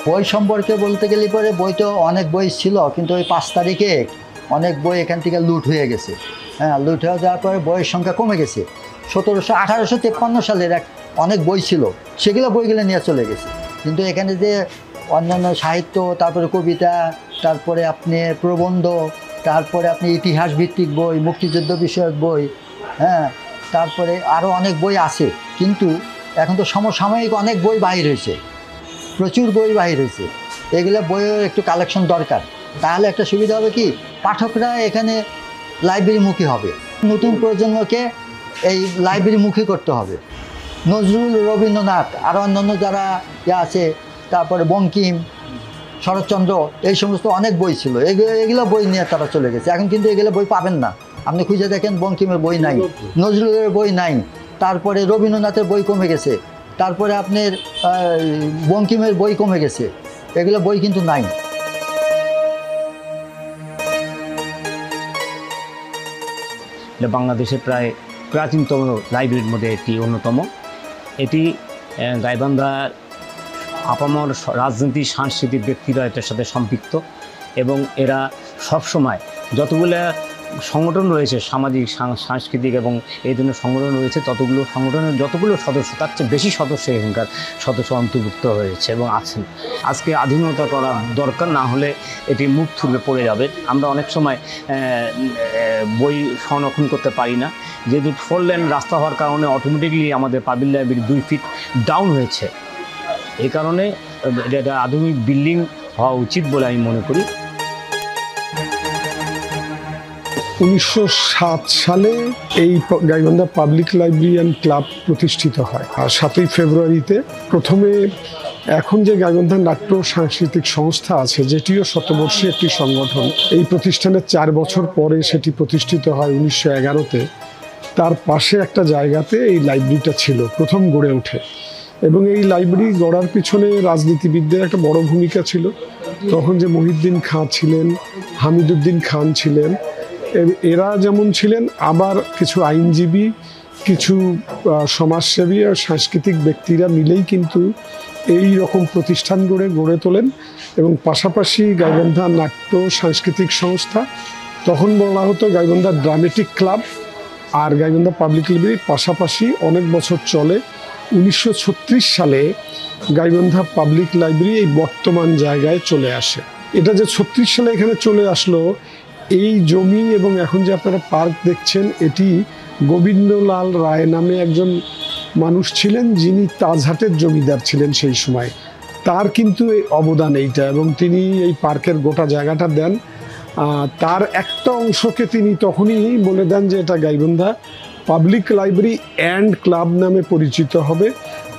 বই সম্পর্কে বলতে গেলে পরে বই তো অনেক বই ছিল, কিন্তু ওই 5 তারিখে অনেক বই এখান থেকে লুট হয়ে গেছে। হ্যাঁ, লুট হয়ে যাওয়ার পরে বইয়ের সংখ্যা কমে গেছে। 1853 সালের অনেক বই ছিল, সেগুলো বইগুলো নিয়ে চলে গেছে। কিন্তু এখানে যে অন্যান্য সাহিত্য, তারপরে কবিতা, তারপরে আপনি প্রবন্ধ, তারপরে আপনি ইতিহাস ভিত্তিক বই, মুক্তিযুদ্ধ বিষয়ক বই, হ্যাঁ, তারপরে আরও অনেক বই আছে। কিন্তু এখন তো সমসাময়িক অনেক বই বাহির হয়েছে, প্রচুর বই বাহির হয়েছে। এগুলো বইয়ের একটু কালেকশন দরকার, তাহলে একটা সুবিধা হবে কি, পাঠকরা এখানে লাইব্রেরিমুখী হবে। নতুন প্রজন্মকে এই লাইব্রেরিমুখী করতে হবে। নজরুল, রবীন্দ্রনাথ, আরও অন্যান্য যারা আছে, তারপরে বঙ্কিম, শরৎচন্দ্র, এই সমস্ত অনেক বই ছিল, এগুলো বই নিয়ে তারা চলে গেছে। এখন কিন্তু এগুলো বই পাবেন না, আপনি খুঁজে দেখেন বঙ্কিমের বই নাই, নজরুলের বই নাই, তারপরে রবীন্দ্রনাথের বই কমে গেছে, তারপরে আপনার বঙ্কিমের বই কমে গেছে, এগুলো বই কিন্তু নাই। বাংলাদেশের প্রায় প্রাচীনতম লাইব্রেরির মধ্যে একটি অন্যতম। এটি গাইবান্ধা আপামর রাজনীতি, সাংস্কৃতিক ব্যক্তিরা এটার সাথে সম্পৃক্ত, এবং এরা সবসময় যতগুলো সংগঠন রয়েছে, সামাজিক, সাংস্কৃতিক এবং এই ধরনের সংগঠন রয়েছে, ততগুলো সংগঠনের যতগুলো সদস্য, তার চেয়ে বেশি সদস্য এখানকার সদস্য অন্তর্ভুক্ত হয়েছে এবং আছেন। আজকে আধুনিকতা করা দরকার, না হলে এটি মুখ থুবড়ে পড়ে যাবে। আমরা অনেক সময় বই সংরক্ষণ করতে পারি না, যেহেতু 4 লেন রাস্তা হওয়ার কারণে অটোমেটিকলি আমাদের পাবলিক লাইব্রেরি 2 ফিট ডাউন হয়েছে। এই কারণে এটা আধুনিক বিল্ডিং হওয়া উচিত বলে আমি মনে করি। 1907 সালে এই Gaibandha public library and club প্রতিষ্ঠিত হয়। আর 7ই ফেব্রুয়ারিতে প্রথমে এখন যে গাইবান্ধা নাট্য সাংস্কৃতিক সংস্থা আছে, যেটিও শতবর্ষী একটি সংগঠন, এই প্রতিষ্ঠানের 4 বছর পরে সেটি প্রতিষ্ঠিত হয় 1911-তে। তার পাশে একটা জায়গাতে এই লাইব্রেরিটা ছিল, প্রথম গড়ে ওঠে। এবং এই লাইব্রেরি গড়ার পিছনে রাজনীতিবিদদের একটা বড় ভূমিকা ছিল। তখন যে মহিউদ্দিন খাঁ ছিলেন, হামিদুদ্দিন খান ছিলেন, এরা যেমন ছিলেন, আবার কিছু আইনজীবী, কিছু সমাজসেবী আর সাংস্কৃতিক ব্যক্তিরা মিলেই কিন্তু এই রকম প্রতিষ্ঠান গড়ে তোলেন। এবং পাশাপাশি গাইবান্ধা নাট্য সাংস্কৃতিক সংস্থা, তখন বলা হতো গাইবান্ধা ড্রামেটিক ক্লাব, আর গাইবান্ধা পাবলিক লাইব্রেরি পাশাপাশি অনেক বছর চলে। 1936 সালে গাইবান্ধা পাবলিক লাইব্রেরি এই বর্তমান জায়গায় চলে আসে। এটা যে 36 সালে এখানে চলে আসলো, এই জমি এবং এখন যে আপনারা পার্ক দেখছেন, এটি গোবিন্দলাল রায় নামে একজন মানুষ ছিলেন, যিনি তাজহাটের জমিদার ছিলেন সেই সময়। তার কিন্তু এই অবদান এইটা, এবং তিনি এই পার্কের গোটা জায়গাটা দেন। তার একটা অংশকে তিনি তখনই বলে দেন যে এটা Gaibandha public library and club নামে পরিচিত হবে।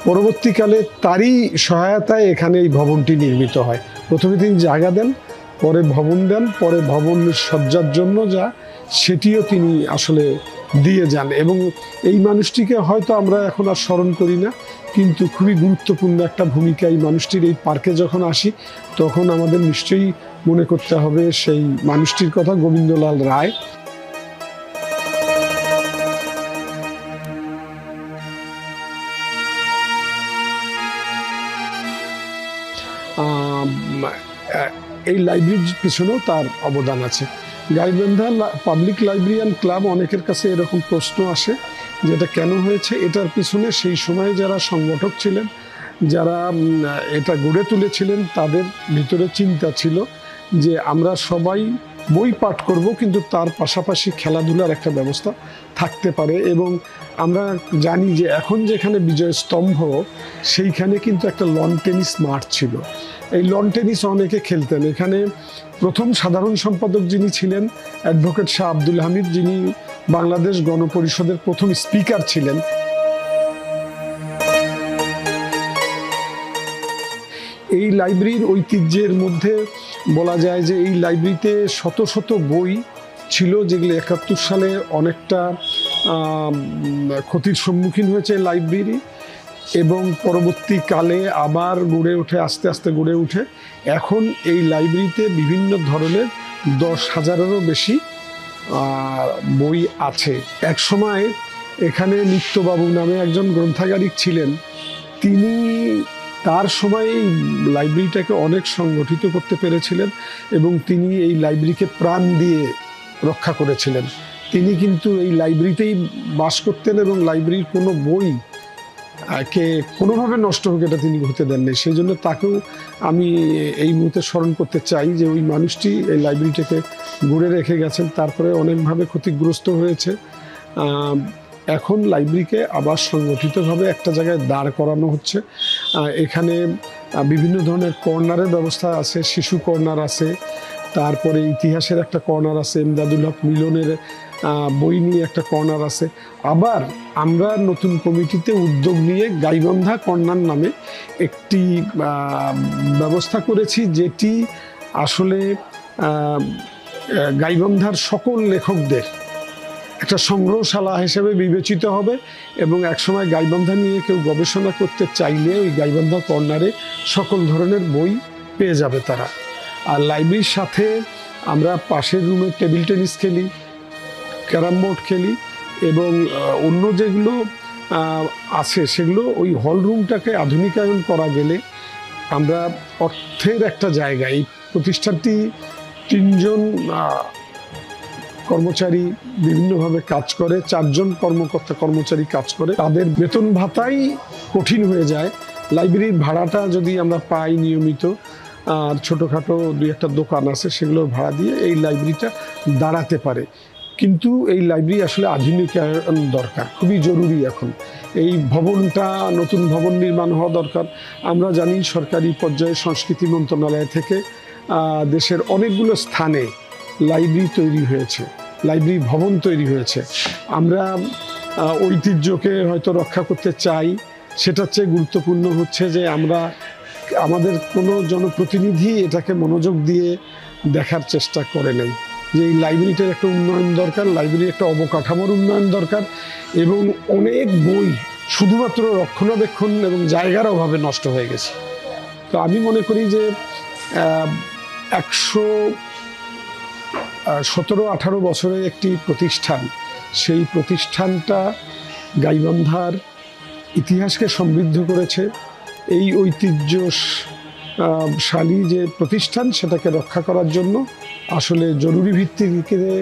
পরবর্তীকালে তারই সহায়তায় এখানে এই ভবনটি নির্মিত হয়। প্রথমে তিনি জায়গা দেন, পরে ভবন দেন, পরে ভবন সজ্জার জন্য যা সেটিও তিনি আসলে দিয়ে যান। এবং এই মানুষটিকে হয়তো আমরা এখন আর স্মরণ করি না, কিন্তু খুবই গুরুত্বপূর্ণ একটা ভূমিকা এই মানুষটির। এই পার্কে যখন আসি তখন আমাদের নিশ্চয়ই মনে করতে হবে সেই মানুষটির কথা, গোবিন্দলাল রায়। এই লাইব্রেরির পিছনেও তার অবদান আছে। Gaibandha public library and club, অনেকের কাছে এরকম প্রশ্ন আসে যেটা কেন হয়েছে। এটার পিছনে সেই সময়ে যারা সংগঠক ছিলেন, যারা এটা গড়ে তুলেছিলেন, তাদের ভিতরে চিন্তা ছিল যে আমরা সবাই বই পাঠ করব, কিন্তু তার পাশাপাশি খেলাধুলার একটা ব্যবস্থা থাকতে পারে। এবং আমরা জানি যে এখন যেখানে বিজয় স্তম্ভ, সেইখানে কিন্তু একটা লন টেনিস মাঠ ছিল। এই লন টেনিস অনেকে খেলতেন। এখানে প্রথম সাধারণ সম্পাদক যিনি ছিলেন, অ্যাডভোকেট শাহ আব্দুল হামিদ, যিনি বাংলাদেশ গণপরিষদের প্রথম স্পিকার ছিলেন। এই লাইব্রেরির ঐতিহ্যের মধ্যে বলা যায় যে এই লাইব্রেরিতে শত শত বই ছিল, যেগুলো 71 সালে অনেকটা ক্ষতির সম্মুখীন হয়েছে লাইব্রেরি, এবং পরবর্তীকালে আবার গড়ে ওঠে, আস্তে আস্তে গড়ে ওঠে। এখন এই লাইব্রেরিতে বিভিন্ন ধরনের 10,000-এরও বেশি বই আছে। এক সময় এখানে নিত্যবাবু নামে একজন গ্রন্থাগারিক ছিলেন। তিনি তার সময় এই লাইব্রেরিটাকে অনেক সংগঠিত করতে পেরেছিলেন এবং তিনি এই লাইব্রেরিকে প্রাণ দিয়ে রক্ষা করেছিলেন। তিনি কিন্তু এই লাইব্রেরিতেই বাস করতেন এবং লাইব্রেরির কোনো বই কে কোনোভাবে নষ্ট হোক এটা তিনি হতে দেননি। সেই জন্য তাকেও আমি এই মুহূর্তে স্মরণ করতে চাই যে ওই মানুষটি এই লাইব্রেরিটাকে গড়ে রেখে গেছেন, তারপরে অনেকভাবে ক্ষতিগ্রস্ত হয়েছে। এখন লাইব্রেরিকে আবার সংগঠিতভাবে একটা জায়গায় দাঁড় করানো হচ্ছে। এখানে বিভিন্ন ধরনের কর্নারের ব্যবস্থা আছে, শিশু কর্নার আছে, তারপরে ইতিহাসের একটা কর্নার আছে, এমদাদুল হক মিলনের বই নিয়ে একটা কর্নার আছে। আবার আমরা নতুন কমিটিতে উদ্যোগ নিয়ে গাইবান্ধা কর্নার নামে একটি ব্যবস্থা করেছি, যেটি আসলে গাইবান্ধার সকল লেখকদের একটা সংগ্রহশালা হিসেবে বিবেচিত হবে এবং একসময় গাইবান্ধা নিয়ে কেউ গবেষণা করতে চাইলে ওই গাইবান্ধা কর্নারে সকল ধরনের বই পেয়ে যাবে তারা। আর লাইব্রেরির সাথে আমরা পাশের রুমে টেবিল টেনিস খেলি, ক্যারাম বোর্ড খেলি এবং অন্য যেগুলো আছে সেগুলো ওই হল রুমটাকে আধুনিকায়ন করা গেলে আমরা অর্থের একটা জায়গা, এই প্রতিষ্ঠানটি 3 জন কর্মচারী বিভিন্নভাবে কাজ করে, 4 জন কর্মচারী কাজ করে, তাদের বেতন ভাতাই কঠিন হয়ে যায়। লাইব্রেরির ভাড়াটা যদি আমরা পাই নিয়মিত, আর ছোটোখাটো 2-1টা দোকান আছে সেগুলোর ভাড়া দিয়ে এই লাইব্রেরিটা দাঁড়াতে পারে। কিন্তু এই লাইব্রেরি আসলে আধুনিকায়ন দরকার, খুবই জরুরি। এখন এই ভবনটা, নতুন ভবন নির্মাণ হওয়া দরকার। আমরা জানি সরকারি পর্যায়ে সংস্কৃতি মন্ত্রণালয় থেকে দেশের অনেকগুলো স্থানে লাইব্রেরি তৈরি হয়েছে, লাইব্রেরি ভবন তৈরি হয়েছে। আমরা ঐতিহ্যকে হয়তো রক্ষা করতে চাই, সেটার চেয়ে গুরুত্বপূর্ণ হচ্ছে যে আমরা আমাদের কোনো জনপ্রতিনিধি এটাকে মনোযোগ দিয়ে দেখার চেষ্টা করে নাই যে এই লাইব্রেরিটার একটা উন্নয়ন দরকার, লাইব্রেরির একটা অবকাঠামোর উন্নয়ন দরকার। এবং অনেক বই শুধুমাত্র রক্ষণাবেক্ষণ এবং জায়গার অভাবে নষ্ট হয়ে গেছে। তো আমি মনে করি যে 117-18 বছরের একটি প্রতিষ্ঠান, সেই প্রতিষ্ঠানটা গাইবান্ধার ইতিহাসকে সমৃদ্ধ করেছে। এই ঐতিহ্যশালী যে প্রতিষ্ঠান সেটাকে রক্ষা করার জন্য আসলে জরুরি ভিত্তিতে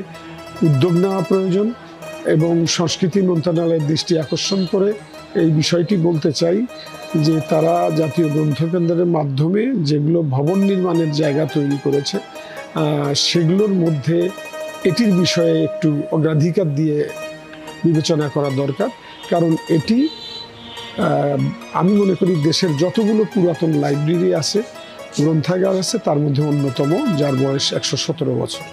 উদ্যোগ নেওয়া প্রয়োজন এবং সংস্কৃতি মন্ত্রণালয়ের দৃষ্টি আকর্ষণ করে এই বিষয়টি বলতে চাই যে তারা জাতীয় গ্রন্থকেন্দ্রের মাধ্যমে যেগুলো ভবন নির্মাণের জায়গা তৈরি করেছে সেগুলোর মধ্যে এটির বিষয়ে একটু অগ্রাধিকার দিয়ে বিবেচনা করা দরকার। কারণ এটি আমি মনে করি দেশের যতগুলো পুরাতন লাইব্রেরি আছে, গ্রন্থাগার আছে, তার মধ্যে অন্যতম, যার বয়স 117 বছর।